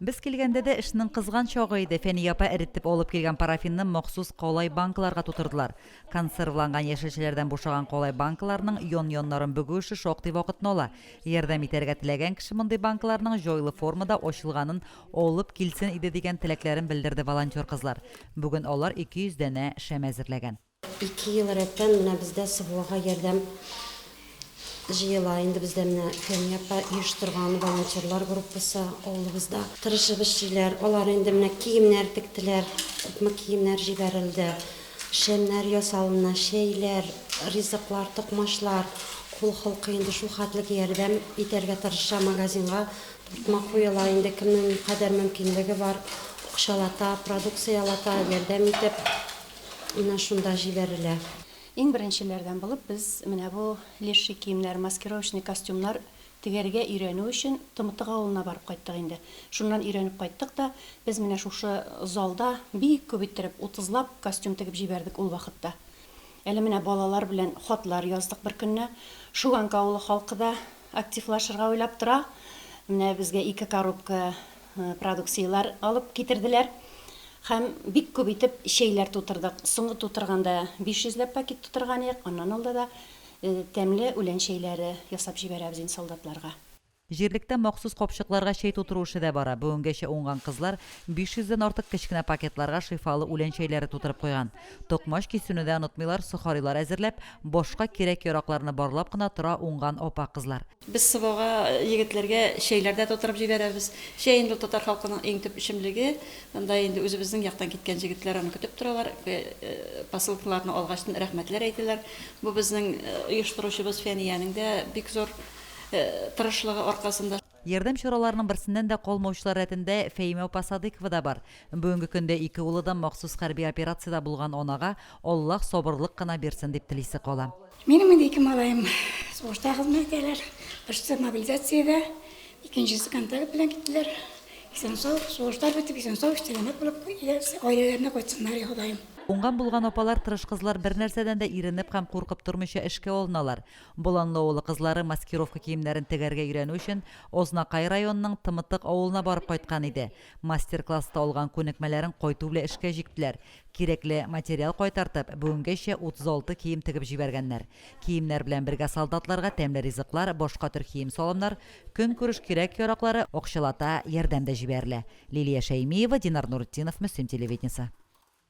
Biz kelgende de işinin kızgan çoğu idi. Feni apa eritip olup kelgen parafinni moksus kolay bankalarga tutırdılar. Konservlangan yeşilçelerden boşagan kolay bankalarının yon-yonların bugüşü şokti vakitni ola. Yerdem iterge tilegen kişi mınday bankalarının joylı formada oşulganın olup kilsin ide degen tileklerin bildirdi volontör kızlar. Bugün olar 200 dene şem äzirlegen. 2 yıl öğretmen bizde sıvığa yerdem жыйылайынды bizde feni apa uyuşturgan volontörler gruppası oldu bizde. Tırışıp işçiler, olar endi mine kiyimler diktiler, kiyimler jiberildi. Şemler yasalına şeyler, rizıklar, tokmaşlar, kul halkıyında şu hatlık yerdem iterge tırışa magazinga tutma koyulayında kimin kadar mümkünlüğü var. Okşalata, produksiyalata yerdem itip ina şunda jiberile. Ең беренчеләрдән булып без менә бу леши киемнәр, маскировочный костюмнар тегәргә өйрәнү өчен Тымытык авылына барып кайттык инде. Шуннан өйрәнеп кайттык да без менә шушы залда бик күп иттереп 30лап костюм тегеп җибәрдек ул вакытта. Әле менә балалар белән хатлар яздык бер көнне. Шуганка авылы халкы да активлашырга уйлап тора. Менә безгә 2 коробка продукциялар алып китерделәр. Һәм бик күп итеп шейләр тутырдык. Соңгы тутырганда 500ләп пакет тутырган идек. Аннан алда да тәмле үлән шейләре ясап җибәрәбез инде солдатларга. Жерликте махсус копчыкларга шей тутырушы да бара. Бүгенгече уңган кызлар 500дән артык кичкенә пакетларга шифалы үлән шейләре тутырып куйган. Токмаш кисүне дә онытмыйлар, сухарилар әзерләп, башка кирәк яракларны барлап кына тора уңган опа кызлар. Biz sıvığa yigitlерге şeylerde totırıp jiberәбез. Şey indi Татар халкының иң төп ишемлеге, анда инде үзебезнең яктан киткән җегетләр аны көтеп торалар, посылкаларны алгаштан рәхмәтләр әйтәләр. Бу безнең оештыручыбыз Фәниянең дә бик зур тырышлыгы аркасында. Ярдәм чараларының берсеннән дә калмаучылар рәтендә Фәймә Пасадыкова да бар. Бүгенге көндә 2 улыдан махсус хәрби операциядә булган анага Аллаһ сабырлык кына берсен дип телисе кала. Минем инде 2 малаем сугышта хезмәт итәләр. Берсе мобилизациядә, икенчесе контракт белән киттеләр. Исән-сау сугыштар бетеп, исән-сау эшләнеп булып, гаиләләренә кайтсыннар Ходаем. Уңган булган апалар тырыш кызлар бер нәрсәдән дә иренеп һәм куркып тормыйча эшкә алыналар. Боланлы авылы кызлары маскировка киемнәрен тегәргә өйрәнү өчен Ознакай районының Тымытык авылына барып кайткан иде. Мастер-класста алган күнекмәләрен кайту белән эшкә җиктеләр. Кирәкле материал кайтартып, бүгенгәчә 36 кием тегеп җибәргәннәр. Киемнәр белән бергә солдатларга тәмле ризыклар, башка төр кием салымнар, көн күреш кирәк яраклары акчалата ярдәм дә җибәрелә. Лилия Шәймиева, Динар Нуртдинов, Мөслим телевидениесе.